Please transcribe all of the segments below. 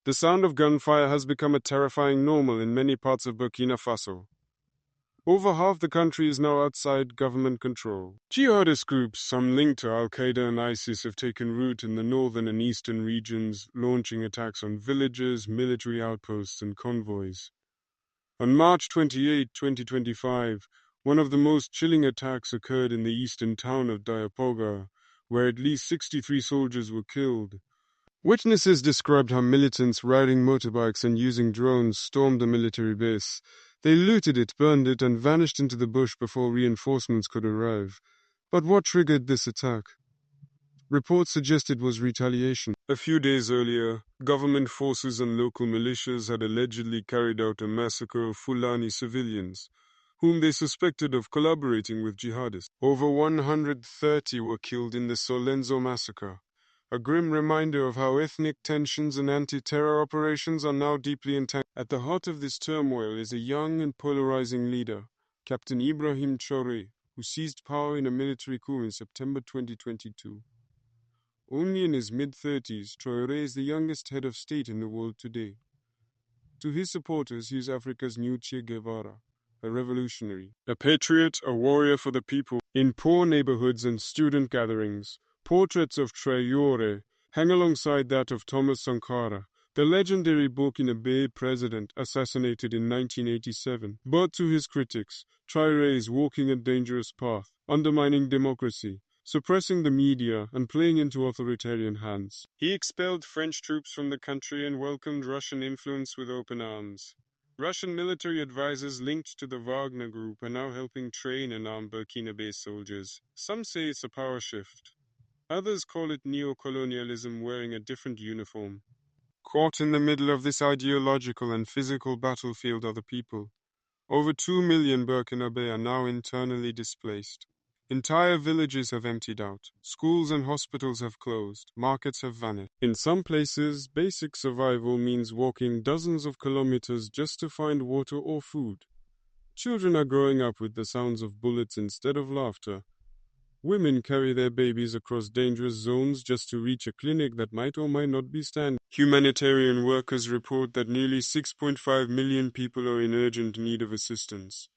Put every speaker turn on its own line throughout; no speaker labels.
The sound of gunfire has become a terrifying normal in many parts of Burkina Faso. Over half the country is now outside government control. Jihadist groups, some linked to Al-Qaeda and ISIS, have taken root in the northern and eastern regions, launching attacks on villages, military outposts, and convoys. On March 28, 2025, one of the most chilling attacks occurred in the eastern town of Diapoga, where at least 63 soldiers were killed. Witnesses described how militants riding motorbikes and using drones stormed the military base. They looted it, burned it, and vanished into the bush before reinforcements could arrive. But what triggered this attack? Reports suggest it was retaliation. A few days earlier, government forces and local militias had allegedly carried out a massacre of Fulani civilians, whom they suspected of collaborating with jihadists. Over 130 were killed in the Solenzo massacre, a grim reminder of how ethnic tensions and anti-terror operations are now deeply entangled. At the heart of this turmoil is a young and polarizing leader, Captain Ibrahim Traoré, who seized power in a military coup in September 2022. Only in his mid-30s, Traoré is the youngest head of state in the world today. To his supporters, he is Africa's new Che Guevara, a revolutionary, a patriot, a warrior for the people. In poor neighborhoods and student gatherings, portraits of Traoré hang alongside that of Thomas Sankara, the legendary Burkina president assassinated in 1987. But to his critics, Traoré is walking a dangerous path, undermining democracy, suppressing the media, and playing into authoritarian hands. He expelled French troops from the country and welcomed Russian influence with open arms. Russian military advisors linked to the Wagner Group are now helping train and arm Burkina-based soldiers. Some say it's a power shift. Others call it neo-colonialism wearing a different uniform. Caught in the middle of this ideological and physical battlefield are the people. Over 2 million Burkinabe are now internally displaced. Entire villages have emptied out. Schools and hospitals have closed. Markets have vanished. In some places, basic survival means walking dozens of kilometers just to find water or food. Children are growing up with the sounds of bullets instead of laughter. Women carry their babies across dangerous zones just to reach a clinic that might or might not be standing. Humanitarian workers report that nearly 6.5 million people are in urgent need of assistance.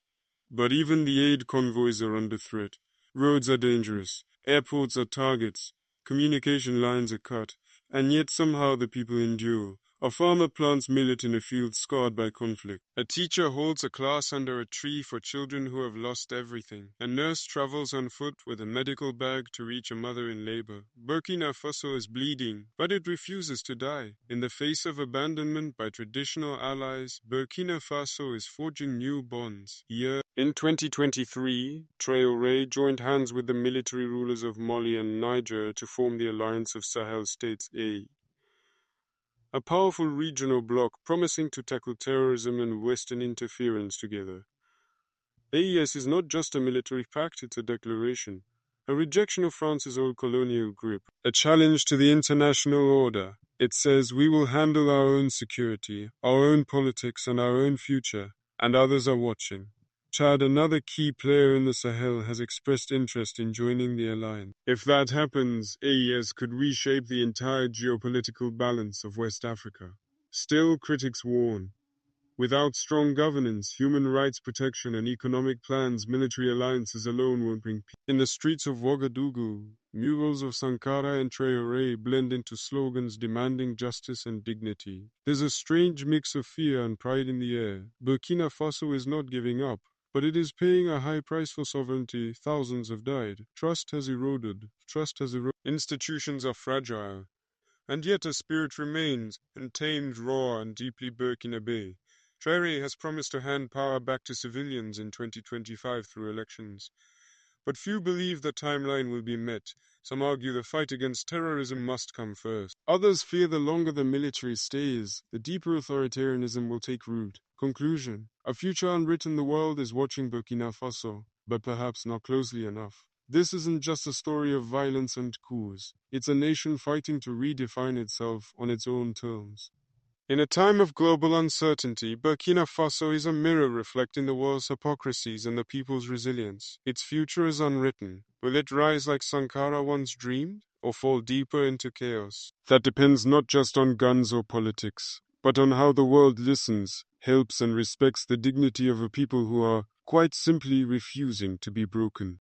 But even the aid convoys are under threat. Roads are dangerous, airports are targets, communication lines are cut, and yet somehow the people endure. A farmer plants millet in a field scarred by conflict. A teacher holds a class under a tree for children who have lost everything. A nurse travels on foot with a medical bag to reach a mother in labor. Burkina Faso is bleeding, but it refuses to die. In the face of abandonment by traditional allies, Burkina Faso is forging new bonds. In 2023, Traoré joined hands with the military rulers of Mali and Niger to form the Alliance of Sahel States, a powerful regional bloc promising to tackle terrorism and Western interference together. AES is not just a military pact, it's a declaration, a rejection of France's old colonial grip, a challenge to the international order. It says we will handle our own security, our own politics, and our own future, and others are watching. Chad, another key player in the Sahel, has expressed interest in joining the alliance. If that happens, AES could reshape the entire geopolitical balance of West Africa. Still, critics warn. Without strong governance, human rights protection, and economic plans, military alliances alone won't bring peace. In the streets of Ouagadougou, murals of Sankara and Traoré blend into slogans demanding justice and dignity. There's a strange mix of fear and pride in the air. Burkina Faso is not giving up, but it is paying a high price for sovereignty. Thousands have died. Trust has eroded. Institutions are fragile. And yet a spirit remains, untamed, raw, and deeply Burkinabe. Traoré has promised to hand power back to civilians in 2025 through elections. But few believe the timeline will be met. Some argue the fight against terrorism must come first. Others fear the longer the military stays, the deeper authoritarianism will take root. Conclusion: a future unwritten. The world is watching Burkina Faso, but perhaps not closely enough. This isn't just a story of violence and coups. It's a nation fighting to redefine itself on its own terms. In a time of global uncertainty, Burkina Faso is a mirror reflecting the world's hypocrisies and the people's resilience. Its future is unwritten. Will it rise like Sankara once dreamed? or fall deeper into chaos. That depends not just on guns or politics, but on how the world listens, helps, and respects the dignity of a people who are quite simply refusing to be broken.